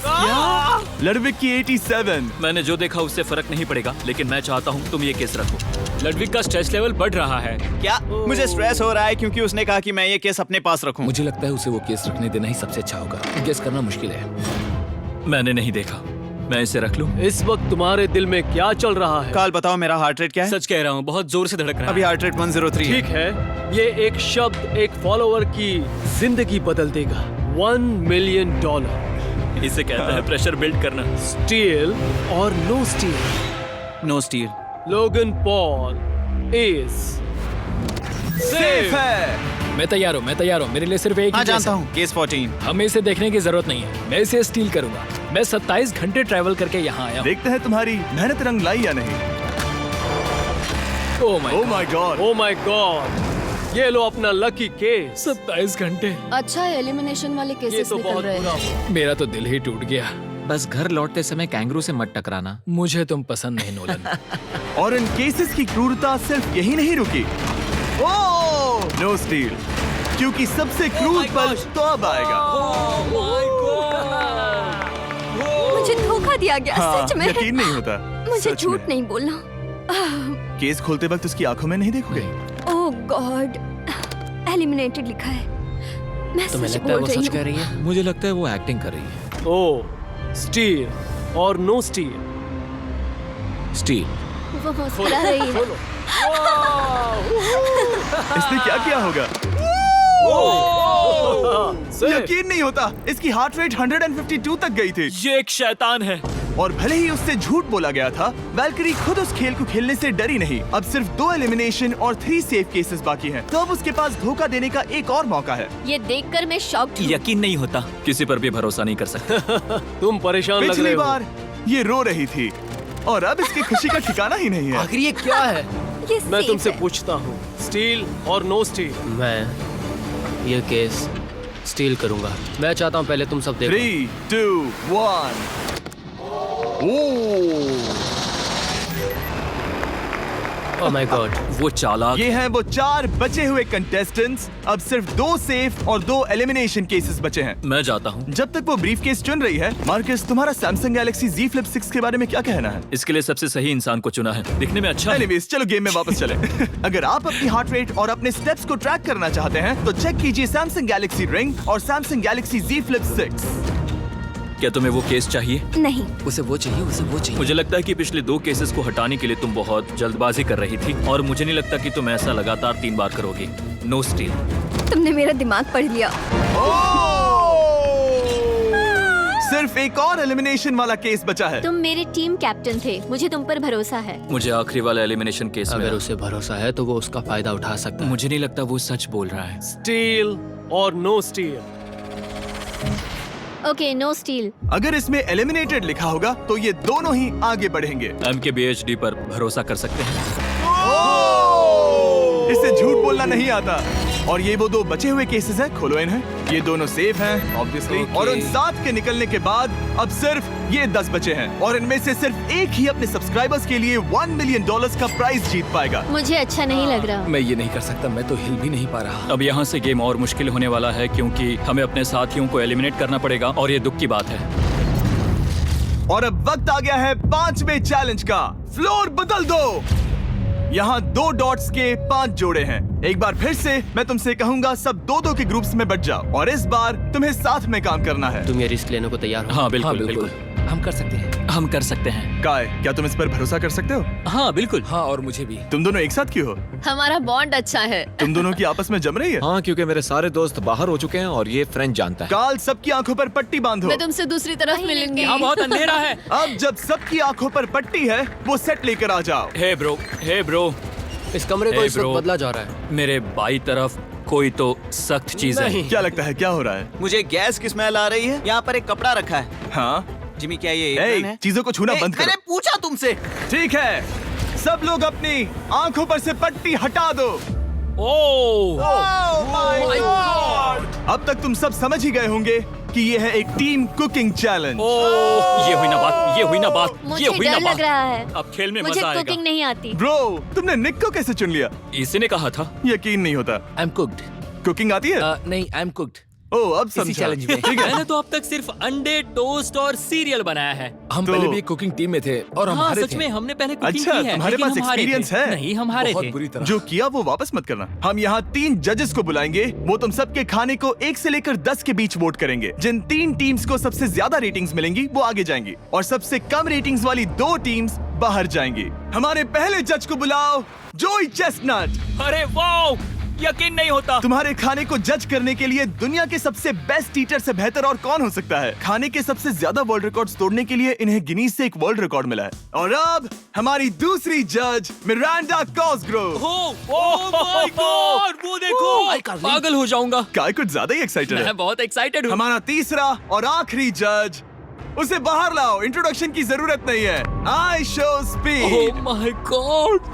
लडविक की 87। मैंने जो देखा उससे फर्क नहीं पड़ेगा, लेकिन मैं चाहता हूँ तुम ये केस रखो। लडविक का स्ट्रेस लेवल बढ़ रहा है। क्या? मुझे स्ट्रेस हो रहा है क्योंकि उसने कहा कि मैं ये केस अपने पास रखूं। मुझे लगता है उसे वो केस रखने देना ही सबसे अच्छा होगा। गेस करना मुश्किल है। मैंने नहीं देखा, मैं इसे रख लूं? इस वक्त तुम्हारे दिल में क्या चल रहा है? काल, बताओ मेरा हार्ट रेट क्या है? सच कह रहा हूँ, बहुत जोर से धड़क रहा है। अभी हार्ट रेट 103 ठीक है, ये एक शब्द एक फॉलोवर की जिंदगी बदल देगा। $1 मिलियन। इसे कहते हैं प्रेशर बिल्ड करना। स्टील और no steal? No steal. Logan Paul is safe है। मैं तैयार हूँ। मेरे लिए सिर्फ एक हाँ, ही केस जानता है। हूँ, केस 14। हमें इसे देखने की जरूरत नहीं है। मैं इसे स्टील करूंगा। मैं 27 घंटे ट्रैवल करके यहाँ आया हूँ। देखते हैं तुम्हारी मेहनत रंग लाई या नहीं। Oh my God. Oh my God, ये लो अपना लकी केस। 27 घंटे। अच्छा है, एलिमिनेशन वाले ये केसेस तो निकल बहुत रहे बुरा हैं। हुआ। मेरा तो दिल ही टूट गया। बस घर लौटते समय कैंगरू से मत टकराना। मुझे तुम पसंद नहीं नोलन। और इन केसेस की क्रूरता सिर्फ यही नहीं रुकी। ओह, नो स्टील, क्योंकि सबसे क्रूर पल तो अब आएगा। मुझे धोखा दिया गया, हाँ, सच में। यकीन नहीं होता। मुझे सच झूठ में। नहीं बोलना। केस खोलते वक्त उसकी आंखों में नहीं देखोगे? ओह गॉड, एलिमिनेटेड लिखा है। मैं तुम्हें सच लगता है बोल वो रही सच कह रही है? मुझे लगता है वो एक्टिंग कर रही है। ओह, स्टील और नो स्टील? स्टील। हूँ। वो मुस्कुरा रही है। इसने क्या किया होगा? यकीन नहीं होता, इसकी हार्ट रेट 152 तक गई थी। ये एक शैतान है। और भले ही उससे झूठ बोला गया था, वैल्करी खुद उस खेल को खेलने से डरी नहीं। अब सिर्फ 2 एलिमिनेशन और 3 सेफ केसेस बाकी हैं। तो अब उसके पास धोखा देने का एक और मौका है। ये देखकर मैं शॉक्ड हूँ। यकीन नहीं होता, किसी पर भी भरोसा नहीं कर सकते। तुम परेशान लग रहे पिछली हो। बार ये रो रही थी और अब इसकी खुशी का ठिकाना ही नहीं है। आखिर ये क्या है? ये मैं safe तुमसे है। पूछता हूँ, स्टील और नो स्टील? मैं ये केस स्टील करूंगा। मैं चाहता हूँ पहले तुम सब देखो। 3, 2, 1। ओह माय गॉड, वो चालाक। ये हैं वो 4 बचे हुए कंटेस्टेंट्स। अब सिर्फ 2 सेफ और 2 एलिमिनेशन केसेस बचे हैं। मैं जाता हूँ। जब तक वो ब्रीफकेस चुन रही है, मार्कस, तुम्हारा सैमसंग गैलेक्सी Z Flip 6 के बारे में क्या कहना है? इसके लिए सबसे सही इंसान को चुना है। दिखने में अच्छा है। एनीवेज, चलो गेम में वापस चलें। अगर आप अपनी हार्ट रेट और अपने स्टेप्स को ट्रैक करना चाहते हैं, तो चेक कीजिए सैमसंग गैलेक्सी रिंग और सैमसंग गैलेक्सी Z Flip 6। क्या तुम्हें वो केस चाहिए? नहीं, उसे वो चाहिए। मुझे लगता है कि पिछले 2 केसेस को हटाने के लिए तुम बहुत जल्दबाजी कर रही थी, और मुझे नहीं लगता कि तुम ऐसा लगातार 3 बार करोगी। No steal. तुमने मेरा दिमाग पढ़ लिया। सिर्फ एक और एलिमिनेशन वाला केस बचा है। तुम मेरे टीम कैप्टन थे, मुझे तुम पर भरोसा है। मुझे आखिरी वाला एलिमिनेशन केस अगर में उसे भरोसा है तो वो उसका फायदा उठा सकता है। मुझे नहीं लगता वो सच बोल रहा है। स्टील और no steal? Okay, no steal. अगर इसमें एलिमिनेटेड लिखा होगा तो ये दोनों ही आगे बढ़ेंगे। MKBHD पर भरोसा कर सकते हैं। इसे झूठ बोलना नहीं आता। और ये वो 2 बचे हुए केसेस हैं, खोलो इन्हें। ये दोनों सेफ हैं ऑब्वियसली। और उन 7 के निकलने के बाद अब सिर्फ ये 10 बचे हैं, और इनमें से सिर्फ एक ही अपने सब्सक्राइबर्स के लिए $1 मिलियन का प्राइज जीत पाएगा। मुझे अच्छा नहीं लग रहा। मैं ये नहीं कर सकता, मैं तो हिल भी नहीं पा रहा। अब यहाँ से गेम और मुश्किल होने वाला है, क्योंकि हमें अपने साथियों को एलिमिनेट करना पड़ेगा, और ये दुख की बात है। और अब वक्त आ गया है 5वें चैलेंज का। फ्लोर बदल दो। यहाँ 2 डॉट्स के 5 जोड़े हैं। एक बार फिर से मैं तुमसे कहूंगा, सब 2-2 के ग्रुप्स में बट जाओ और इस बार तुम्हें साथ में काम करना है। तुम ये रिस्क लेने को तैयार हो? हाँ बिल्कुल बिल्कुल हम कर सकते हैं। हम कर सकते हैं। काय, क्या तुम इस पर भरोसा कर सकते हो? हाँ बिल्कुल। हाँ और मुझे भी। तुम दोनों एक साथ क्यों हो? हमारा बॉन्ड अच्छा है। तुम दोनों की आपस में जम रही है? हाँ, क्योंकि मेरे सारे दोस्त बाहर हो चुके हैं और ये फ्रेंड जानता है। काल, सबकी आंखों पर पट्टी बांधो। मैं तुमसे दूसरी तरफ मिलूंगी। यहाँ बहुत अंधेरा है। अब जब सबकी आंखों पर पट्टी है, वो सेट लेकर आ जाओ। हे ब्रो, इस कमरे को Hey, इस वक्त bro. बदला जा रहा है। मेरे बाई तरफ कोई तो सख्त चीज है। क्या लगता है क्या हो रहा है? मुझे गैस की स्मेल आ रही है। यहाँ पर एक कपड़ा रखा है। हाँ जिमी, क्या ये ए, एप्रन है? चीजों को छूना बंद मैंने करो। पूछा तुमसे। ठीक है, सब लोग अपनी आंखों पर से पट्टी हटा दो। Oh my God! अब तक तुम सब समझ ही गए होंगे कि ये है एक टीम कुकिंग चैलेंज। ये हुई ना बात, ये हुई ना बात, मुझे ये हुई ना डर लग बात। रहा है। अब खेल में मुझे मजा आएगा। कुकिंग नहीं आती। ब्रो, तुमने निक को कैसे चुन लिया? इसी ने कहा था। यकीन नहीं होता। I am cooked. कुकिंग आती है? नहीं, आई एम कुक्ड। ओह, अब इसी समझा। चैलेंज में। ठीक है। मैंने तो अब तक सिर्फ अंडे, टोस्ट और सीरियल बनाया है। हम तो- पहले भी कुकिंग टीम में थे और हम हाँ हारे सच थे। में हमने पहले कुकिंग अच्छा, की है। तुम्हारे लेकिन पास हम हारे experience थे। है? नहीं, हम हारे बहुत थे। बुरी तरह। जो किया वो वापस मत करना। हम यहाँ 3 जजेस को बुलाएंगे। वो तुम सबके खाने को 1 से लेकर 10 के बीच वोट करेंगे। जिन 3 टीम्स को सबसे ज्यादा रेटिंग्स मिलेंगी वो आगे जाएंगी और सबसे कम रेटिंग्स वाली 2 टीम्स बाहर जाएंगी। हमारे पहले जज को बुलाओ, जोई चेस्टनट। अरे वाओ, यकीन नहीं होता। तुम्हारे खाने को जज करने के लिए दुनिया के सबसे बेस्ट ईटर से बेहतर और कौन हो सकता है? खाने के सबसे ज्यादा वर्ल्ड रिकॉर्ड्स तोड़ने के लिए इन्हें गिनीज से एक वर्ल्ड रिकॉर्ड मिला है। और अब हमारी दूसरी जज मिरांडा कॉसग्रोव। ओह माय गॉड, वो देखो। पागल हो जाऊंगा। काय कुछ ज्यादा ही एक्साइटेड है। मैं बहुत एक्साइटेड हूँ। हमारा तीसरा और आखिरी जज, उसे बाहर लाओ। इंट्रोडक्शन की जरूरत नहीं है। I show speed. Oh my God.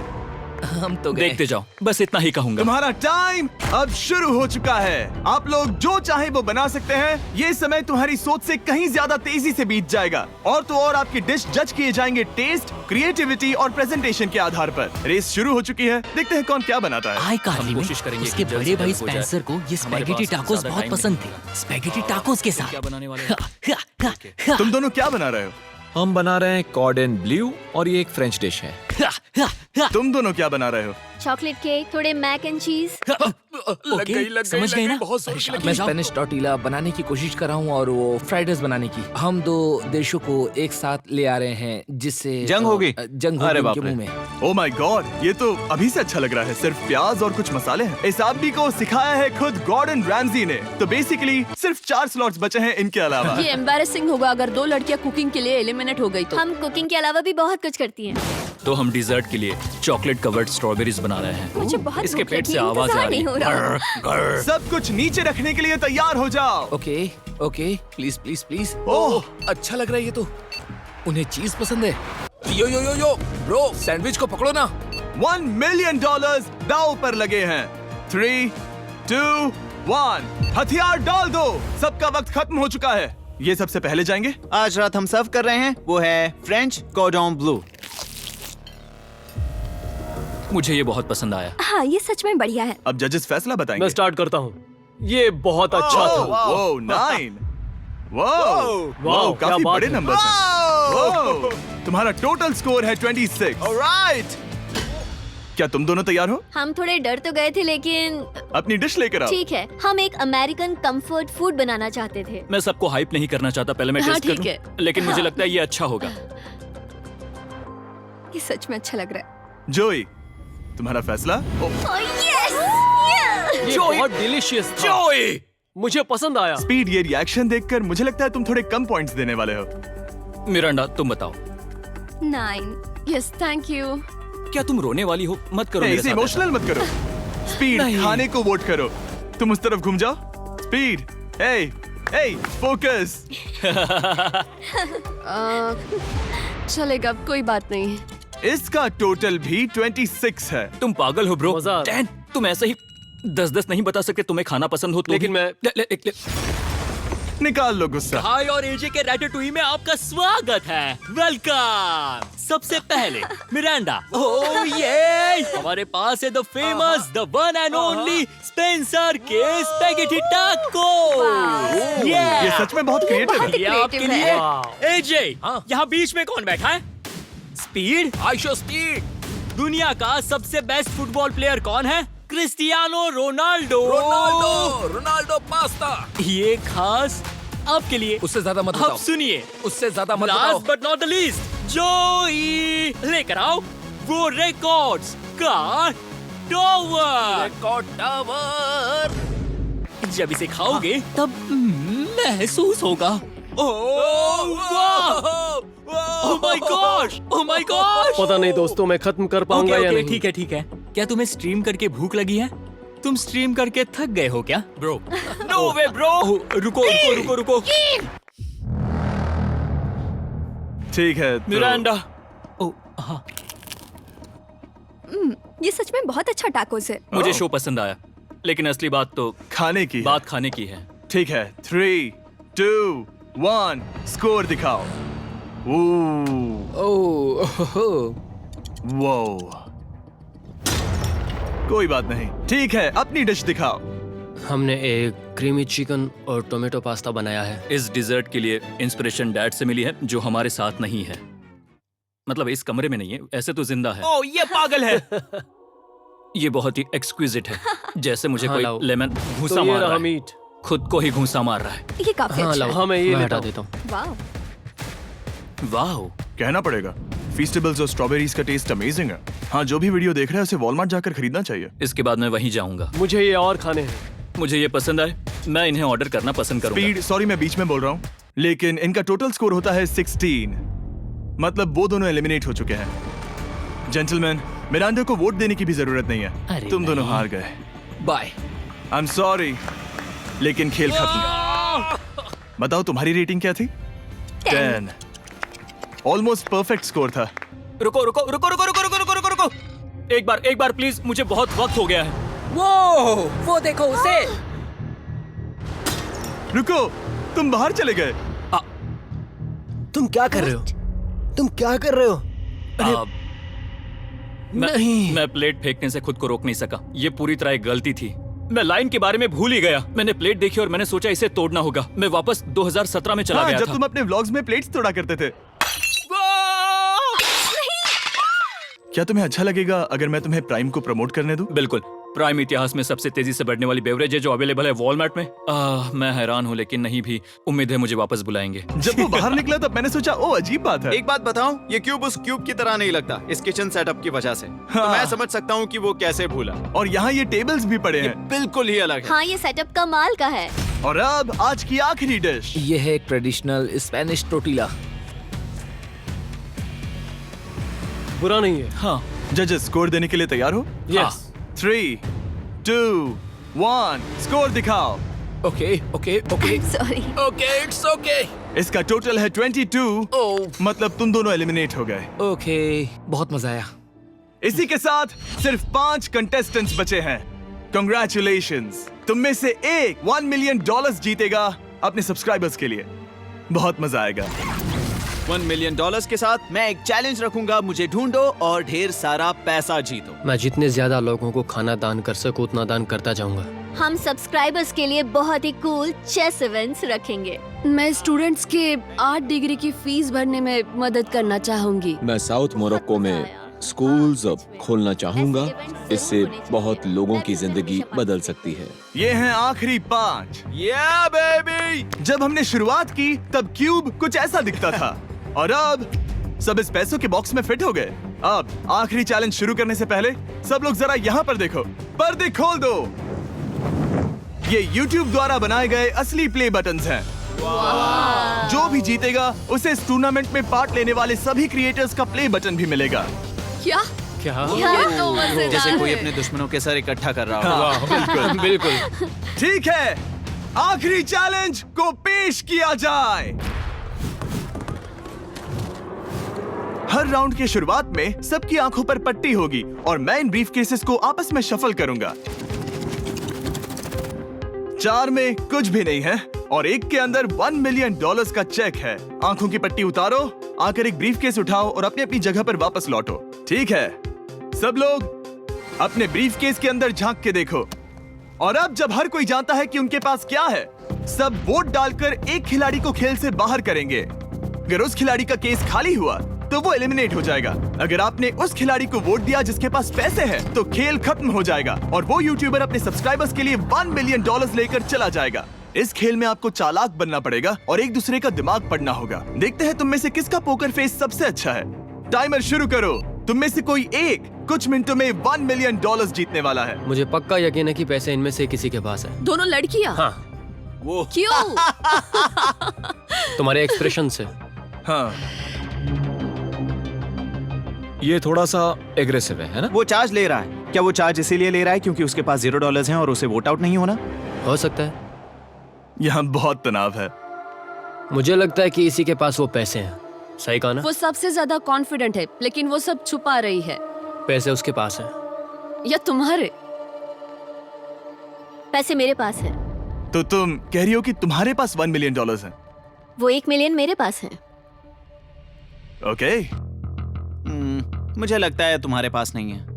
हम तो गए। देखते जाओ, बस इतना ही कहूंगा। तुम्हारा टाइम अब शुरू हो चुका है। आप लोग जो चाहे वो बना सकते हैं। ये समय तुम्हारी सोच से कहीं ज्यादा तेजी से बीत जाएगा। और तो और आपकी डिश जज किए जाएंगे टेस्ट, क्रिएटिविटी और प्रेजेंटेशन के आधार पर। रेस शुरू हो चुकी है। देखते हैं कौन क्या बनाता है। आई कहानी में कोशिश करेंगे उसके कि जल्द बड़े से भाई जल्द हो जाए। स्पेंसर को ये हमारे स्पैगेटी पास टाकोस ज्यादा बहुत टाइम पसंद नहीं थे। स्पैगेटी टाकोस के साथ क्या बनाने वाले हैं? तुम दोनों क्या बना रहे हो? हम बना रहे हैं कॉर्डन ब्लू और ये एक फ्रेंच डिश है। तुम दोनों क्या बना रहे हो? चॉकलेट केक, थोड़े मैक एंड चीज। ओके, समझ गए ना? मैं स्पेनिश टॉर्टिला बनाने की कोशिश कर रहा हूँ और वो फ्राइड राइस बनाने की। हम 2 देशों को एक साथ ले आ रहे हैं जिससे जंग होगी। जंग अरे होगी बाप उनके रे। मुंह में। ओह माय गॉड, ये तो अभी से अच्छा लग रहा है। सिर्फ प्याज और कुछ मसाले हैं। इस आदमी को सिखाया है खुद गॉर्डन रैमजी ने। तो बेसिकली सिर्फ 4 स्लॉट्स बचे हैं इनके अलावा। ये एम्बैरेसिंग होगा अगर 2 लड़कियां कुकिंग के लिए एलिमिनेट हो गई तो। हम कुकिंग के अलावा भी बहुत कुछ करती हैं। तो हम डिजर्ट के लिए चॉकलेट कवर्ड स्ट्रॉबेरीज बना रहे हैं। मुझे बहुत इसके भूख पेट लगी से है, आवाज आ इंतजार रही नहीं हो रहा। है। सब कुछ नीचे रखने के लिए तैयार हो जाओ। Okay okay, please please please. Oh, अच्छा लग रहा है ये तो। उन्हें चीज पसंद है। यो यो यो यो ब्रो, सैंडविच को पकड़ो ना। $1 मिलियन दांव पर लगे हैं। 3, 2, 1, हथियार डाल दो। सबका वक्त खत्म हो चुका है। ये सबसे पहले जाएंगे। आज रात हम सर्व कर रहे हैं वो है फ्रेंच कॉर्डन ब्लू। मुझे ये बहुत पसंद आया। हाँ, ये सच में बढ़िया है। अब जजेस फैसला बताएंगे। मैं स्टार्ट करता हूँ। ये बहुत अच्छा था। वो 9। वाओ, क्या काफी बात बड़े है। नंबर हैं। तुम्हारा टोटल स्कोर है 26। ऑलराइट। क्या तुम दोनों तैयार हो? हम थोड़े डर तो गए थे लेकिन अपनी डिश लेकर आओ। ठीक है। हम एक अमेरिकन कंफर्ट फूड बनाना चाहते थे। मैं सबको हाइप नहीं करना चाहता, पहले मैं हाँ, टेस्ट ठीक करूं। है। लेकिन मुझे लगता है ये अच्छा होगा। ये सच में अच्छा लग रहा है। जोई, तुम्हारा फैसला? ये बहुत डिलीशियस था। मुझे पसंद आया। स्पीड, ये रिएक्शन देखकर मुझे लगता है तुम थोड़े कम पॉइंट्स देने वाले हो। मिरांडा, तुम बताओ। 9। Yes, thank you. क्या तुम रोने वाली हो? मत करो मेरे इसे साथ इमोशनल मत करो। स्पीड, नहीं। खाने को वोट करो। तुम उस तरफ घूम जाओ। Speed, focus. चलेगा, कोई बात नहीं। इसका टोटल भी 26 है। तुम पागल हो ब्रो। मजा आ रहा है। 10, तुम ऐसे ही 10-10 नहीं बता सकते। तुम्हें खाना पसंद हो तो लेकिन भी- मैं- ले। निकाल लो गुस्सा। हाय और एजे के रैटाटुई में आपका स्वागत है। वेलकम। सबसे पहले मिरांडा। ओह ये हमारे पास है the famous, the one and only Spencer के स्पैगेटी टाको। ये सच में बहुत क्रिएटिव है। ये आपके creative लिए। है। एजे, यहाँ बीच में कौन बैठा है? स्पीड। I show speed. दुनिया का सबसे बेस्ट फुटबॉल प्लेयर कौन है? Cristiano Ronaldo. Ronaldo pasta. ये खास आपके लिए। उससे ज्यादा मत अब बताओ। सुनिए, उससे ज्यादा मत बताओ। Last but not the least, जोई लेकर आओ वो रिकॉर्ड्स का टावर। Record tower. जब इसे खाओगे तब महसूस होगा। Oh my gosh, oh my gosh. पता नहीं दोस्तों, मैं खत्म कर पाऊंगा या नहीं। ठीक है ठीक है। क्या तुम्हें स्ट्रीम करके भूख लगी है? तुम स्ट्रीम करके थक गए हो क्या? Bro no way bro. रुको रुको रुको रुको। ठीक है तो... मिरांडा। ओह हाँ, ये सच में बहुत अच्छा टाकोस है। मुझे शो पसंद आया, लेकिन असली बात तो खाने की बात खाने की है। ठीक है, 3, 2, 1 स्कोर दिखाओ। वो कोई बात नहीं। ठीक है, अपनी डिश दिखाओ। हमने एक क्रीमी चिकन और टोमेटो पास्ता बनाया है। इस डिजर्ट के लिए इंस्पिरेशन डैड से मिली है, जो हमारे साथ नहीं है। मतलब इस कमरे में नहीं है, ऐसे तो जिंदा है। ओह ये पागल है। ये बहुत ही एक्सक्विजिट है, जैसे मुझे हाँ, कोई लाओ। लेमन घूंसा तो ये मार रहा रहा है। मीट। खुद को ही घूंसा मार रहा है। ये काफी हाँ अच्छा लाओ, है। हाँ मैं ये मैं हटा हटा देता हूँ। वाह। वाह, कहना पड़ेगा, फीस्टेबल्स और स्ट्रॉबेरीज का टेस्ट अमेजिंग है। हाँ, जो भी वीडियो देख रहा है उसे वॉलमार्ट जाकर खरीदना चाहिए। इसके बाद मैं वहीं जाऊंगा। मुझे ये और खाने हैं। मुझे ये पसंद आए, मैं इन्हें ऑर्डर करना पसंद करूंगा। स्पीड, सॉरी मैं बीच में बोल रहा हूँ, लेकिन इनका टोटल स्कोर होता है 16। मतलब वो दोनों एलिमिनेट हो चुके हैं। जेंटलमैन, मिरांडा को वोट देने की भी जरूरत नहीं है। तुम दोनों हार गए। बाय। आई एम सॉरी, लेकिन खेल खत्म। बताओ तुम्हारी रेटिंग क्या थी? 10। ऑलमोस्ट परफेक्ट स्कोर था। रुको रुको रुको रुको रुको रुको रुको रुको रुको, एक बार प्लीज, मुझे बहुत वक्त हो गया है। वो देखो उसे। रुको, तुम बाहर चले गए। तुम क्या कर रहे हो? तुम क्या कर रहे हो? नहीं, मैं प्लेट फेंकने से खुद को रोक नहीं सका। ये पूरी तरह एक गलती थी। मैं लाइन के बारे में भूल ही गया। मैंने प्लेट देखी और मैंने सोचा इसे तोड़ना होगा। मैं वापस 2017 में चला हाँ, गया जब था। तुम अपने व्लॉग्स में प्लेट्स तोड़ा करते थे। क्या तुम्हें अच्छा लगेगा अगर मैं तुम्हें प्राइम को प्रमोट करने दूं? बिल्कुल। प्राइम इतिहास में सबसे तेजी से बढ़ने वाली बेवरेज है जो अवेलेबल है वॉलमार्ट में। मैं हैरान हूँ, लेकिन नहीं भी। उम्मीद है मुझे वापस बुलाएंगे। जब वो बाहर निकला तब मैंने सोचा ओ अजीब बात है। एक बात बताऊं, ये क्यूब उस क्यूब की तरह नहीं लगता इस किचन सेटअप की वजह से। तो मैं समझ सकता हूँ कि वो कैसे भूला। और यहाँ ये टेबल्स भी पड़े हैं। बिल्कुल ही अलग है। हाँ, ये सेटअप कमाल का है। और अब आज की आखिरी डिश। ये है एक ट्रेडिशनल स्पेनिश टोर्टिला। बुरा नहीं है। हाँ। जजेस स्कोर देने के लिए तैयार हो? यस। 3, 2, 1 स्कोर दिखाओ। Okay okay okay sorry. Okay, it's okay. इसका टोटल है 22। मतलब तुम दोनों एलिमिनेट हो गए। ओके, बहुत मजा आया। इसी के साथ सिर्फ 5 कंटेस्टेंट्स बचे हैं। कंग्रेचुलेशंस, तुम में से एक $1 मिलियन जीतेगा अपने सब्सक्राइबर्स के लिए। बहुत मजा आएगा। $1 मिलियन के साथ मैं एक चैलेंज रखूंगा, मुझे ढूंढो और ढेर सारा पैसा जीतो। मैं जितने ज्यादा लोगों को खाना दान कर सकूं उतना दान करता जाऊंगा। हम सब्सक्राइबर्स के लिए बहुत ही कूल चेस इवेंट्स रखेंगे। मैं स्टूडेंट्स के 8 डिग्री की फीस भरने में मदद करना चाहूंगी। मैं साउथ मोरक्को में स्कूल्स खोलना चाहूंगा। इससे बहुत लोगों की जिंदगी बदल सकती है। ये हैं आखिरी 5। या बेबी। जब हमने शुरुआत की तब क्यूब कुछ ऐसा दिखता था और अब सब इस पैसों के बॉक्स में फिट हो गए। अब आखिरी चैलेंज शुरू करने से पहले सब लोग जरा यहाँ पर देखो। पर्दे खोल दो। ये YouTube द्वारा बनाए गए असली प्ले बटन्स हैं। जो भी जीतेगा उसे इस टूर्नामेंट में पार्ट लेने वाले सभी क्रिएटर्स का प्ले बटन भी मिलेगा। क्या? क्या? ये तो मजेदार जैसे कोई है। अपने दुश्मनों के सर इकट्ठा कर रहा हो। हाँ, बिल्कुल बिल्कुल। ठीक है, आखिरी चैलेंज को पेश किया जाए। हर राउंड की शुरुआत में सबकी आंखों पर पट्टी होगी और मैं इन ब्रीफ केसेस को आपस में शफल करूंगा। 4 में कुछ भी नहीं है और एक के अंदर $1 मिलियन का चेक है। आंखों की पट्टी उतारो, आकर एक ब्रीफ केस उठाओ और अपनी अपनी जगह पर वापस लौटो। ठीक है, सब लोग अपने ब्रीफ केस के अंदर झांक के देखो। और अब जब हर कोई जानता है कि उनके पास क्या है, सब वोट डालकर एक खिलाड़ी को खेल से बाहर करेंगे। अगर उस खिलाड़ी का केस खाली हुआ तो वो एलिमिनेट हो जाएगा। अगर आपने उस खिलाड़ी को वोट दिया जिसके पास पैसे हैं, तो खेल खत्म हो जाएगा और वो यूट्यूबर अपने सब्सक्राइबर्स के लिए $1 मिलियन लेकर चला जाएगा। इस खेल में आपको चालाक बनना पड़ेगा और एक दूसरे का दिमाग पढ़ना होगा। देखते हैं तुम में से किसका पोकर फेस सबसे अच्छा है। टाइमर शुरू करो। तुम में से कोई एक कुछ मिनटों में $1 मिलियन जीतने वाला है। मुझे पक्का यकीन है कि पैसे इनमें से किसी के पास है। दोनों लड़कियां? हाँ। वो क्यों? तुम्हारे एक्सप्रेशन से। हाँ। ये थोड़ा सा एग्रेसिव है ना? वो चार्ज ले रहा है। क्या वो चार्ज इसीलिए ले रहा है क्योंकि उसके पास $0 हैं और उसे वोट आउट नहीं होना? हो सकता है। यहाँ बहुत तनाव है। मुझे लगता है कि इसी के पास वो पैसे हैं। सही कहा ना? वो सबसे ज्यादा कॉन्फिडेंट है, लेकिन वो सब छुपा रही है। पैसे उसके पास हैं। या तुम्हारे? पैसे मेरे पास है। तो तुम कह रही हो कि तुम्हारे पास $1 मिलियन है? वो 1 मिलियन मेरे पास है। ओके। मुझे लगता है तुम्हारे पास नहीं है।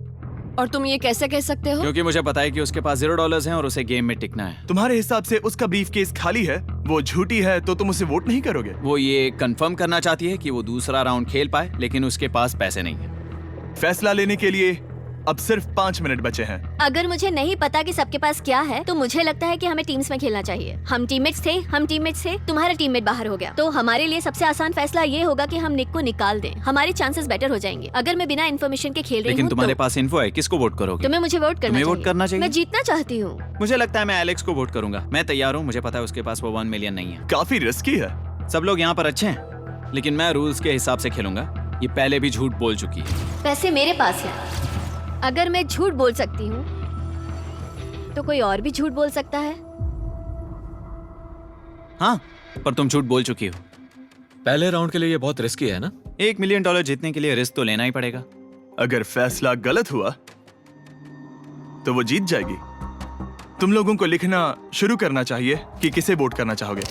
और तुम ये कैसे कह सकते हो? क्योंकि मुझे पता है कि उसके पास $0 हैं और उसे गेम में टिकना है। तुम्हारे हिसाब से उसका ब्रीफ केस खाली है, वो झूठी है, तो तुम उसे वोट नहीं करोगे? वो ये कंफर्म करना चाहती है कि वो दूसरा राउंड खेल पाए, लेकिन उसके पास पैसे नहीं है। फैसला लेने के लिए अब सिर्फ 5 मिनट बचे हैं। अगर मुझे नहीं पता कि सबके पास क्या है, तो मुझे लगता है कि हमें टीम्स में खेलना चाहिए। हम टीममेट्स थे, तुम्हारा टीममेट बाहर हो गया, तो हमारे लिए सबसे आसान फैसला ये होगा कि हम निक को निकाल दें। हमारे चांसेस बेटर हो जाएंगे। अगर मैं बिना इन्फॉर्मेशन के खेल रही हूँ, लेकिन तुम्हारे पास इन्फो है, किसको वोट करोगे? तुम्हें मुझे वोट करना तुम्हें चाहिए। वोट करना चाहिए? मैं जीतना चाहती हूँ। मुझे लगता है मैं एलेक्स को वोट करूंगा। मैं तैयार हूँ। मुझे पता है उसके पास वो 1 मिलियन नहीं है। काफी रिस्की है। सब लोग यहाँ पर अच्छे हैं, लेकिन मैं रूल्स के हिसाब से खेलूंगा। ये पहले भी झूठ बोल चुकी है। पैसे मेरे पास है। अगर मैं झूठ बोल सकती हूँ, तो कोई और भी झूठ बोल सकता है। हाँ, पर तुम झूठ बोल चुकी हो। पहले राउंड के लिए ये बहुत रिस्की है ना? $1 मिलियन जीतने के लिए रिस्क तो लेना ही पड़ेगा। अगर फैसला गलत हुआ, तो वो जीत जाएगी। तुम लोगों को लिखना शुरू करना चाहिए कि किसे वोट करना चाहोगे।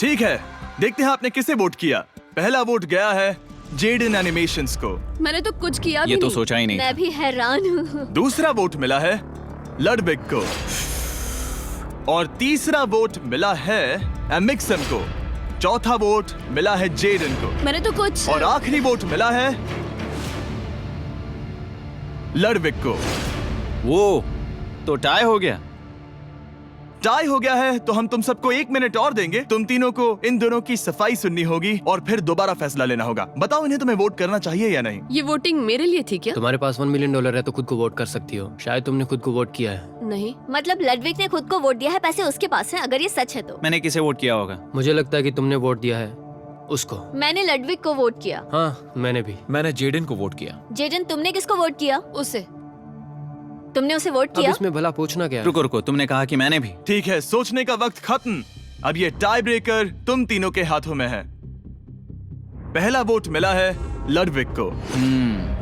ठीक है, देखते हैं आपने किसे वोट किया। पहला वोट गया है जेडन एनिमेशंस को। मैंने तो कुछ किया भी ये तो नहीं। सोचा ही नहीं। मैं भी हैरान हूँ। दूसरा वोट मिला है लडविक को और तीसरा वोट मिला है एमिक्सन को। चौथा वोट मिला है जेडन को। मैंने तो कुछ। और आखिरी वोट मिला है लडविक को। वो तो टाई हो गया। टाई हो गया है तो हम तुम सबको 1 मिनट और देंगे। तुम तीनों को इन दोनों की सफाई सुननी होगी और फिर दोबारा फैसला लेना होगा। बताओ इन्हें तुम्हें वोट करना चाहिए या नहीं। ये वोटिंग मेरे लिए थी क्या? तुम्हारे पास $1 मिलियन है तो खुद को वोट कर सकती हो। शायद तुमने खुद को वोट किया है। नहीं। मतलब लडविक ने खुद को वोट दिया है, पैसे उसके पास हैं। अगर ये सच है तो मैंने किसे वोट किया होगा? मुझे लगता है कि तुमने वोट दिया है उसको। मैंने लडविक को वोट किया। हाँ, मैंने भी। मैंने जेडन को वोट किया। जेडन, तुमने किसको वोट किया? उसे। तुमने उसे वोट अब किया? इसमें भला पूछना क्या है? रुको रुको, तुमने कहा कि मैंने भी। ठीक है, सोचने का वक्त खत्म। अब ये टाई ब्रेकर तुम तीनों के हाथों में है। पहला वोट मिला है लडविक को।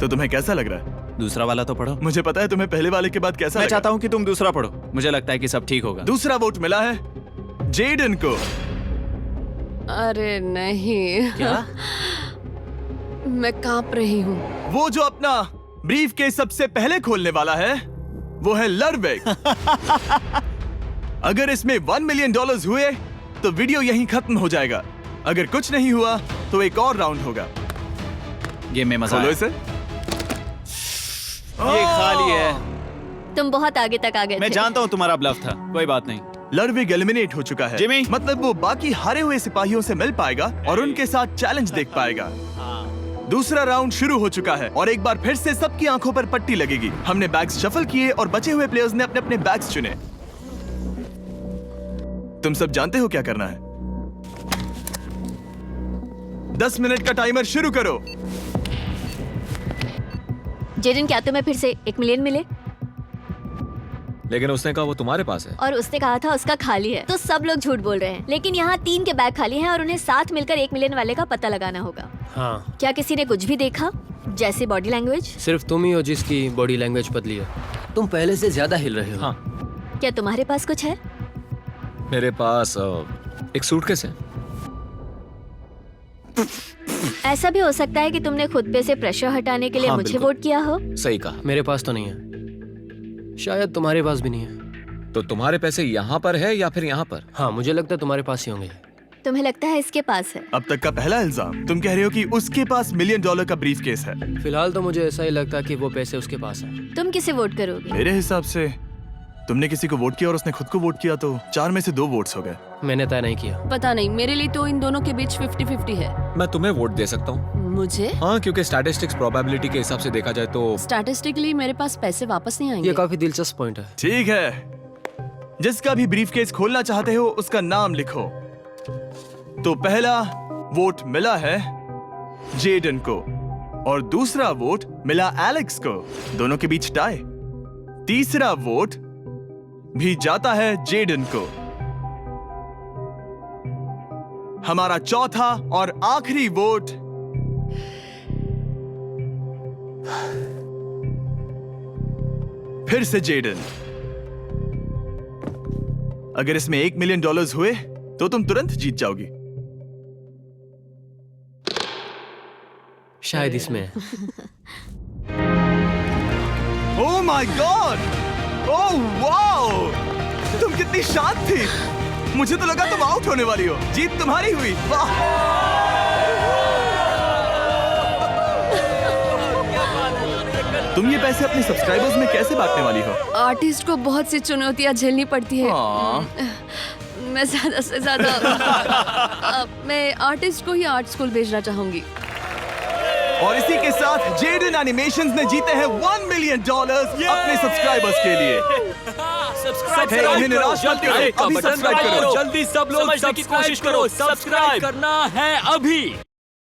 तो तुम्हें कैसा लग रहा है? दूसरा वाला तो पढ़ो। मुझे पता है तुम्हें पहले वाले के बाद कैसा मैं लगा। चाहता हूँ कि तुम दूसरा पढ़ो। मुझे लगता है कि सब ठीक होगा। दूसरा वोट मिला है जेडन को। अरे नहीं। क्या? मैं कांप रही हूँ। वो जो अपना ब्रीफ के सबसे पहले खोलने वाला है, वो है लडविक। अगर इसमें $1 मिलियन हुए तो वीडियो यहीं खत्म हो जाएगा। अगर कुछ नहीं हुआ तो एक और राउंड होगा। गेम में मजा खोलो आया। इसे। ये खाली है। तुम बहुत आगे तक आ गए मैं थे। जानता हूँ तुम्हारा ब्लफ था, कोई बात नहीं। लडविक एलिमिनेट हो चुका है। जिमी। मतलब वो बाकी हारे हुए सिपाहियों से मिल पाएगा और उनके साथ चैलेंज देख पाएगा। दूसरा राउंड शुरू हो चुका है और एक बार फिर से सबकी आंखों पर पट्टी लगेगी। हमने बैग्स शफल किए और बचे हुए प्लेयर्स ने अपने अपने बैग्स चुने। तुम सब जानते हो क्या करना है। 10 मिनट का टाइमर शुरू करो। जेडन, क्या तुम्हें फिर से 1 मिलियन मिले? लेकिन उसने कहा वो तुम्हारे पास है। और उसने कहा था उसका खाली है। तो सब लोग झूठ बोल रहे हैं। लेकिन यहाँ 3 के बैग खाली हैं और उन्हें साथ मिलकर 1 मिलियन वाले का पता लगाना होगा। हाँ। क्या किसी ने कुछ भी देखा, जैसे बॉडी लैंग्वेज? सिर्फ तुम ही हो जिसकी बॉडी लैंग्वेज पतली है। तुम पहले से ज्यादा हिल रहे हो। हाँ। क्या तुम्हारे पास कुछ है? मेरे पास एक सूटकेस है। ऐसा भी हो सकता है कि तुमने खुद पे से प्रेशर हटाने के लिए हाँ, मुझे बिल्कुल। वोट किया हो। सही कहा। मेरे पास तो नहीं है। शायद तुम्हारे पास भी नहीं है। तो तुम्हारे पैसे यहाँ पर है या फिर यहाँ पर? हाँ, मुझे लगता है तुम्हारे पास ही होंगे। तुम्हें लगता है इसके पास है? अब तक का पहला इल्जाम। तुम कह रहे हो कि उसके पास $1 मिलियन का ब्रीफ केस है। फिलहाल तो मुझे ऐसा ही लगता है कि वो पैसे उसके पास हैं। तुम किसे वोट करोगे? मेरे हिसाब से तुमने किसी को वोट किया और उसने खुद को वोट किया, तो 4 में से 2 वोट्स हो गए। मैंने तय नहीं किया। पता नहीं, मेरे लिए तो इन दोनों के बीच 50-50 है। मैं तुम्हें वोट दे सकता हूँ। मुझे? हाँ, क्योंकि स्टैटिस्टिक्स प्रोबेबिलिटी के हिसाब से देखा जाए तो स्टैटिस्टिकली मेरे पास पैसे वापस नहीं आएंगे। ये काफी दिलचस्प पॉइंट है। ठीक है, जिसका भी ब्रीफ केस खोलना चाहते हो उसका नाम लिखो। तो पहला वोट मिला है जेडन को और दूसरा वोट मिला एलेक्स को। दोनों के बीच टाई। तीसरा वोट भी जाता है जेडन को। हमारा चौथा और आखिरी वोट फिर से जेडन। अगर इसमें $1 मिलियन हुए तो तुम तुरंत जीत जाओगी। शायद इसमें। Oh my God! Oh wow! तुम कितनी शांत थी। मुझे तो लगा तुम आउट होने वाली हो। जीत तुम्हारी हुई। वाह! तुम ये पैसे अपने सब्सक्राइबर्स में कैसे बांटने वाली हो? आर्टिस्ट को बहुत सी चुनौतियां झेलनी पड़ती है। मैं ज्यादा से ज्यादा मैं आर्टिस्ट को ही आर्ट स्कूल भेजना चाहूंगी। और इसी के साथ जेडन एनिमेशंस ने जीते हैं $1 मिलियन अपने सब्सक्राइबर्स के लिए। सब्सक्राइब करो, अभी सब्सक्राइब करो। जल्दी सब लोग समझने की कोशिश करो। सब्सक्राइब करना है अभी।